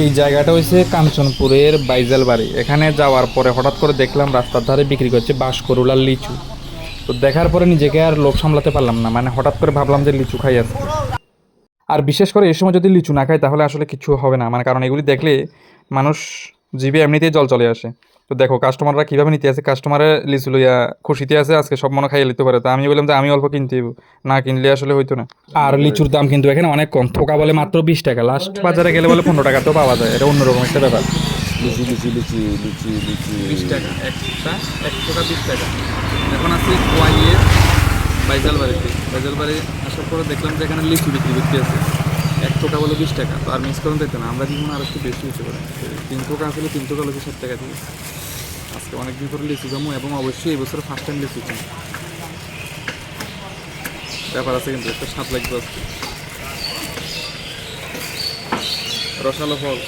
এই জায়গাটা হচ্ছে কাঞ্চনপুরের বাইজাল বাড়ি। এখানে যাওয়ার পরে হঠাৎ করে দেখলাম রাস্তার ধারে বিক্রি করছে বাঁশকরুল আর লিচু। তো দেখার পরে নিজেকে আর লোভ সামলাতে পারলাম না, মানে হঠাৎ করে ভাবলাম যে লিচু খাই আজকে। আর বিশেষ করে এই সময় যদি লিচু না খায় তাহলে আসলে কিছু হবে না, মানে কারণ এগুলি দেখলে মানুষ জিভে এমনিতেই জল চলে আসে। তো দেখো কাস্টমাররা কীভাবে নিতে আছে, কাস্টমারে লিচু লইয়া খুশিতে আছে, আজকে সব মনে খাইয়ে নিতে পারে। তো আমি বললাম যে আমি অল্প কিনতে হইব, না কিনলে আসলে হইতো না। আর লিচুর দাম কিন্তু এখানে অনেক কম, থোকা বলে মাত্র 20 টাকা, লাস্ট বাজারে গেলে বলে 15 টাকাতেও পাওয়া যায়। এটা অন্যরকম একটা ব্যাপার। লিচি লিচি লিচি লিচি লিচি 20 টাকা একটা, 1 টাকা 20 টাকা। এখন আছি কোয়াইয়ের বাইজাল বাড়িতে। বাইজাল বাড়ি আসার পরে দেখলাম যে এখানে লিচু বিক্রি করতে আছে, 1 টাকা বলে 20 টাকা। তো আর মিস করুন দেখতে না, আমরা জীবনে আর একটু বেশি হতে পারে। 3 টাকা আসলে 3 টাকা লিচু 60 টাকা দিয়ে। আজকে অনেকদিন পরে লিচু জমু, এবং অবশ্যই এই বছর ফার্স্ট টাইম লিচু চাই। ব্যাপার আছে কিন্তু একটা স্বাদ লাগবে আজকে, রসালো ফল।